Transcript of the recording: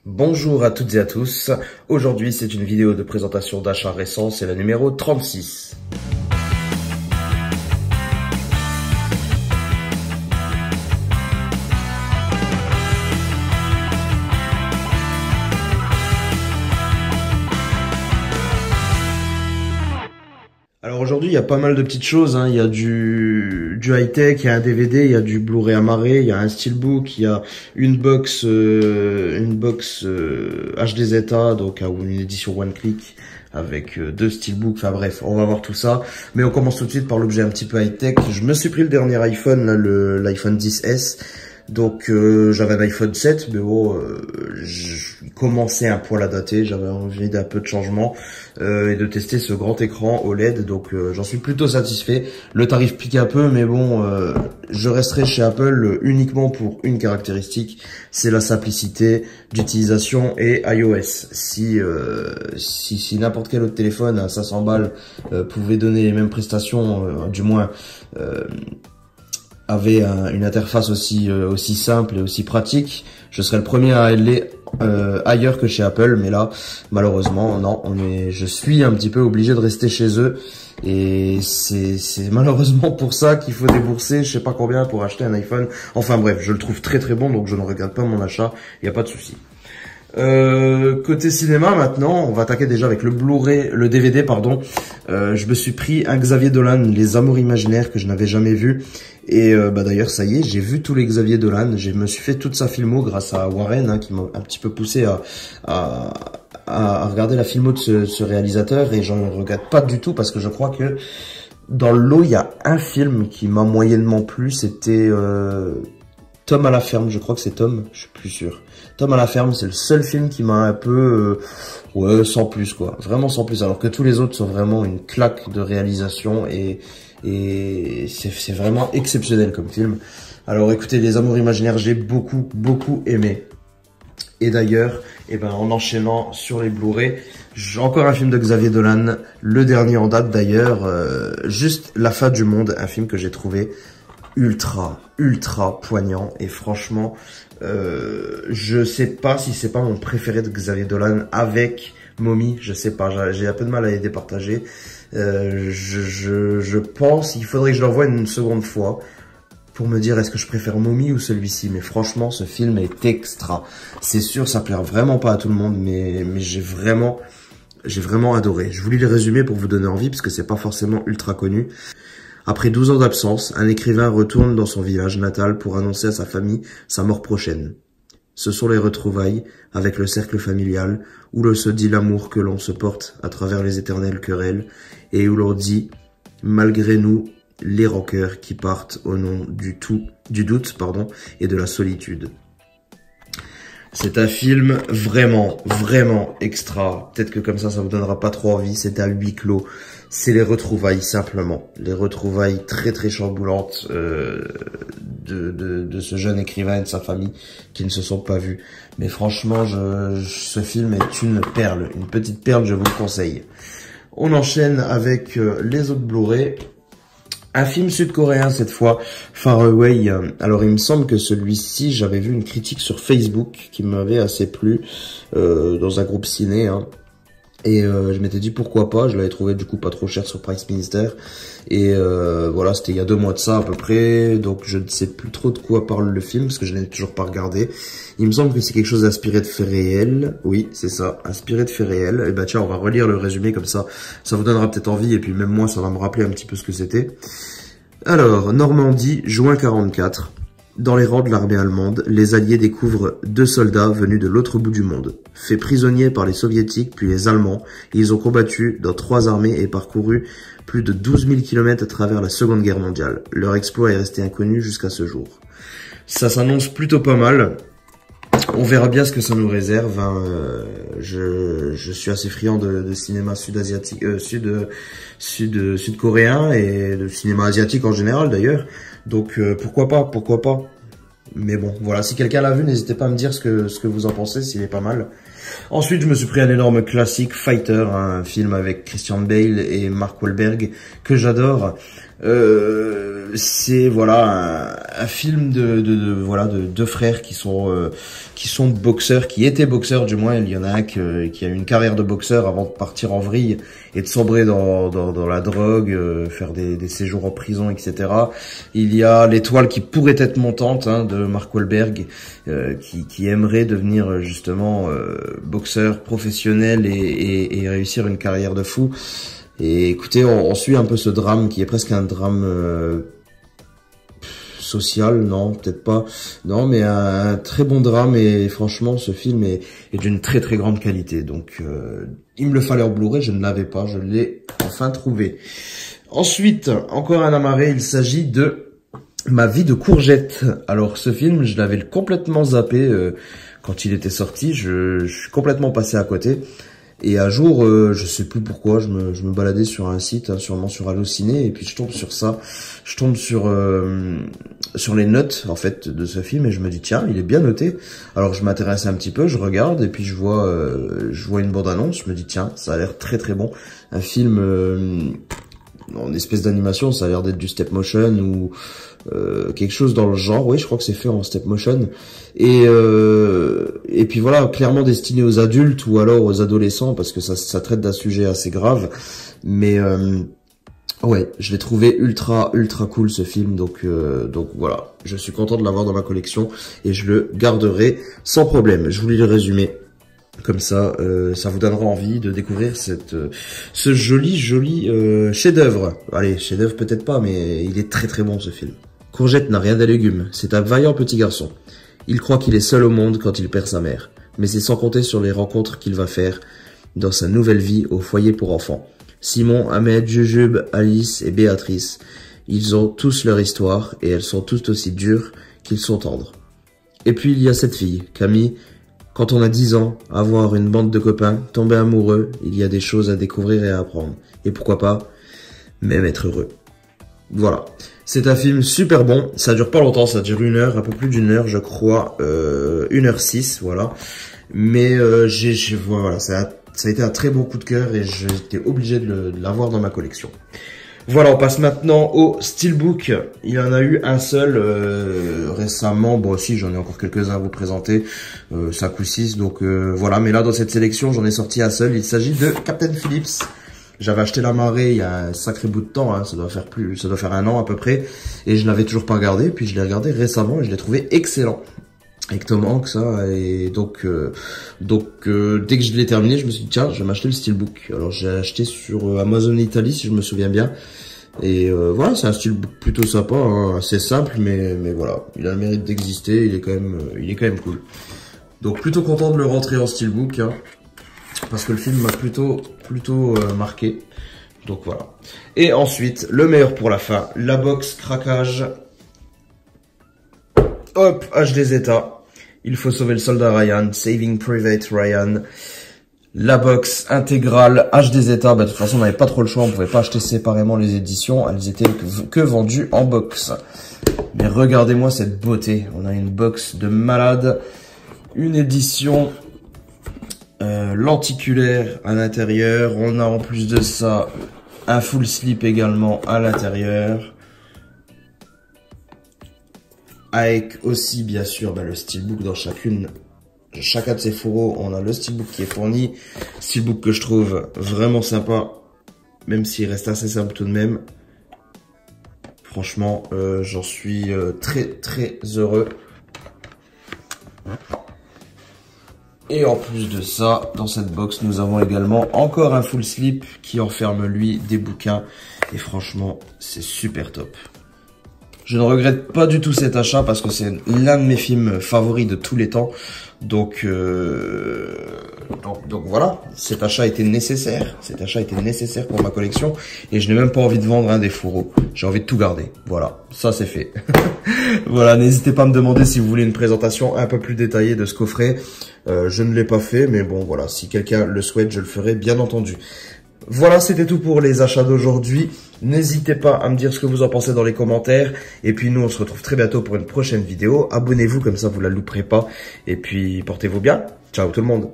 Bonjour à toutes et à tous, aujourd'hui c'est une vidéo de présentation d'achat récent, c'est la numéro 36. Alors aujourd'hui il y a pas mal de petites choses, il y a du high-tech, il y a un DVD, il y a du Blu-ray amarré, il y a un steelbook, il y a une box HDZA, donc une édition one click avec deux steelbooks, enfin bref, on va voir tout ça. Mais on commence tout de suite par l'objet un petit peu high-tech. Je me suis pris le dernier iPhone, là, l'iPhone XS. Donc j'avais un iPhone 7, mais bon, je commençais un poil à dater, j'avais envie d'un peu de changement et de tester ce grand écran OLED, donc j'en suis plutôt satisfait. Le tarif pique un peu, mais bon, je resterai chez Apple uniquement pour une caractéristique, c'est la simplicité d'utilisation et iOS. Si n'importe quel autre téléphone à 500 balles pouvait donner les mêmes prestations, du moins avait une interface aussi simple et aussi pratique, je serais le premier à aller ailleurs que chez Apple, mais là malheureusement non, je suis un petit peu obligé de rester chez eux et c'est malheureusement pour ça qu'il faut débourser je sais pas combien pour acheter un iPhone. Enfin bref, je le trouve très très bon, donc je ne regrette pas mon achat, il n'y a pas de souci. Côté cinéma maintenant, on va attaquer déjà avec le Blu-ray, le DVD pardon. Je me suis pris un Xavier Dolan, Les Amours Imaginaires, que je n'avais jamais vu. Et d'ailleurs ça y est, j'ai vu tous les Xavier Dolan. Je me suis fait toute sa filmo grâce à Warren, qui m'a un petit peu poussé à regarder la filmo de ce réalisateur. Et j'en regrette pas du tout parce que je crois que dans le lot il y a un film qui m'a moyennement plu. C'était Tom à la ferme, je crois que c'est Tom, je suis plus sûr. Tom à la ferme, c'est le seul film qui m'a un peu, ouais, sans plus quoi, vraiment sans plus, alors que tous les autres sont vraiment une claque de réalisation et c'est vraiment exceptionnel comme film. Alors écoutez, Les Amours Imaginaires, j'ai beaucoup aimé. Et d'ailleurs, en enchaînant sur les Blu-ray, j'ai encore un film de Xavier Dolan, le dernier en date d'ailleurs, juste La fin du monde, un film que j'ai trouvé ultra poignant et franchement je sais pas si c'est pas mon préféré de Xavier Dolan avec Mommy, je sais pas, j'ai un peu de mal à les départager. Je pense qu'il faudrait que je le revoie une seconde fois pour me dire est-ce que je préfère Mommy ou celui-ci, mais franchement ce film est extra. C'est sûr ça plaira vraiment pas à tout le monde, mais j'ai vraiment adoré. Je vous lis les résumés pour vous donner envie parce que c'est pas forcément ultra connu. Après 12 ans d'absence, un écrivain retourne dans son village natal pour annoncer à sa famille sa mort prochaine. Ce sont les retrouvailles avec le cercle familial où l'on se dit l'amour que l'on se porte à travers les éternelles querelles et où l'on dit, malgré nous, les rancœurs qui partent au nom du doute, et de la solitude. C'est un film vraiment extra. Peut-être que comme ça vous donnera pas trop envie. C'est à huis clos. C'est les retrouvailles simplement. Les retrouvailles très chamboulantes de ce jeune écrivain et de sa famille qui ne se sont pas vus. Mais franchement, ce film est une perle. Une petite perle, je vous le conseille. On enchaîne avec les autres Blu-ray. Un film sud-coréen cette fois, Far Away. Alors il me semble que celui-ci, j'avais vu une critique sur Facebook qui m'avait assez plu dans un groupe ciné. Et je m'étais dit pourquoi pas, je l'avais trouvé du coup pas trop cher sur Price Minister. Et voilà, c'était il y a 2 mois de ça à peu près, donc je ne sais plus trop de quoi parle le film parce que je n'ai toujours pas regardé. Il me semble que c'est quelque chose d'inspiré de faits réels. Oui, c'est ça, inspiré de faits réels. Et tiens, on va relire le résumé comme ça vous donnera peut-être envie et puis même moi ça va me rappeler un petit peu ce que c'était. Alors, Normandie, juin 44. Dans les rangs de l'armée allemande, les Alliés découvrent 2 soldats venus de l'autre bout du monde. Faits prisonniers par les Soviétiques puis les Allemands, ils ont combattu dans 3 armées et parcouru plus de 12 000 km à travers la Seconde Guerre mondiale. Leur exploit est resté inconnu jusqu'à ce jour. Ça s'annonce plutôt pas mal. On verra bien ce que ça nous réserve. Je suis assez friand de cinéma sud-asiatique, sud-coréen et de cinéma asiatique en général d'ailleurs. Donc pourquoi pas. Mais bon, voilà, si quelqu'un l'a vu, n'hésitez pas à me dire ce que vous en pensez, s'il est pas mal. Ensuite, je me suis pris un énorme classique, Fighter, un film avec Christian Bale et Mark Wahlberg, que j'adore. C'est voilà un film de deux frères qui sont boxeurs, qui étaient boxeurs du moins. Il y en a un qui a eu une carrière de boxeur avant de partir en vrille et de sombrer dans la drogue, faire des séjours en prison, etc. Il y a l'étoile qui pourrait être montante, hein, de Mark Wahlberg, qui aimerait devenir justement boxeur professionnel et réussir une carrière de fou. Et écoutez, on suit un peu ce drame qui est presque un drame social, non, peut-être pas, non, mais un très bon drame, et franchement, ce film est d'une très très grande qualité. Donc, il me le fallait en Blu-ray, je ne l'avais pas, je l'ai enfin trouvé. Ensuite, encore un amarré, il s'agit de Ma vie de courgette. Alors, ce film, je l'avais complètement zappé quand il était sorti, je suis complètement passé à côté. Et un jour, je sais plus pourquoi, je me baladais sur un site, hein, sûrement sur Allociné, et puis je tombe sur ça, je tombe sur les notes en fait de ce film, et je me dis tiens, il est bien noté. Alors je m'intéresse un petit peu, je regarde, et puis je vois une bande-annonce, je me dis tiens, ça a l'air très très bon, un film en espèce d'animation, ça a l'air d'être du stop motion ou quelque chose dans le genre. Oui, je crois que c'est fait en stop motion. Et puis voilà, clairement destiné aux adultes ou alors aux adolescents, parce que ça traite d'un sujet assez grave. Mais ouais, je l'ai trouvé ultra cool ce film. Donc voilà, je suis content de l'avoir dans ma collection et je le garderai sans problème. Je vous lis le résumé. Comme ça, ça vous donnera envie de découvrir ce joli chef-d'œuvre. Allez, chef-d'œuvre peut-être pas, mais il est très très bon ce film. Courgette n'a rien d'un légume, c'est un vaillant petit garçon. Il croit qu'il est seul au monde quand il perd sa mère, mais c'est sans compter sur les rencontres qu'il va faire dans sa nouvelle vie au foyer pour enfants. Simon, Ahmed, Jujube, Alice et Béatrice, ils ont tous leur histoire et elles sont toutes aussi dures qu'ils sont tendres. Et puis il y a cette fille, Camille. Quand on a 10 ans, avoir une bande de copains, tomber amoureux, il y a des choses à découvrir et à apprendre. Et pourquoi pas, même être heureux. Voilà. C'est un film super bon. Ça dure pas longtemps, ça dure 1 heure, un peu plus d'1 heure, je crois. 1h06, voilà. Mais voilà, ça a été un très bon coup de cœur et j'étais obligé de l'avoir dans ma collection. Voilà, on passe maintenant au Steelbook. Il y en a eu un seul récemment. Bon, aussi, j'en ai encore quelques-uns à vous présenter, 5 ou 6. Donc voilà, mais là, dans cette sélection, j'en ai sorti un seul. Il s'agit de Captain Phillips. J'avais acheté la marée il y a un sacré bout de temps, hein, ça doit faire 1 an à peu près, et je l'avais toujours pas regardé. Puis je l'ai regardé récemment et je l'ai trouvé excellent. Avec Tom Hanks, ça, et donc dès que je l'ai terminé, je me suis dit tiens, je vais m'acheter le Steelbook. Alors j'ai acheté sur Amazon Italie, si je me souviens bien, et voilà, c'est un Steelbook plutôt sympa, hein, assez simple, mais voilà, il a le mérite d'exister, il est quand même cool. Donc plutôt content de le rentrer en Steelbook, hein, parce que le film m'a plutôt marqué. Donc voilà. Et ensuite, le meilleur pour la fin, la box craquage. Hop, HD Zeta. Il faut sauver le soldat Ryan, Saving Private Ryan. La box intégrale HD Zeta. Bah, de toute façon, on n'avait pas trop le choix, on pouvait pas acheter séparément les éditions. Elles étaient que vendues en box. Mais regardez-moi cette beauté. On a une box de malade. Une édition lenticulaire à l'intérieur. On a en plus de ça un full slip également à l'intérieur. Avec aussi, bien sûr, le Steelbook dans chacun de ces fourreaux. On a le Steelbook qui est fourni. Steelbook que je trouve vraiment sympa, même s'il reste assez simple tout de même. Franchement, j'en suis très heureux. Et en plus de ça, dans cette box, nous avons également encore un full slip qui enferme, lui, des bouquins. Et franchement, c'est super top. Je ne regrette pas du tout cet achat parce que c'est l'un de mes films favoris de tous les temps. Donc voilà, cet achat était nécessaire. Cet achat était nécessaire pour ma collection. Et je n'ai même pas envie de vendre un des fourreaux. J'ai envie de tout garder. Voilà, ça c'est fait. Voilà, n'hésitez pas à me demander si vous voulez une présentation un peu plus détaillée de ce coffret. Je ne l'ai pas fait, mais bon voilà, si quelqu'un le souhaite, je le ferai bien entendu. Voilà, c'était tout pour les achats d'aujourd'hui. N'hésitez pas à me dire ce que vous en pensez dans les commentaires. Et puis nous, on se retrouve très bientôt pour une prochaine vidéo. Abonnez-vous, comme ça vous la louperez pas. Et puis, portez-vous bien. Ciao tout le monde.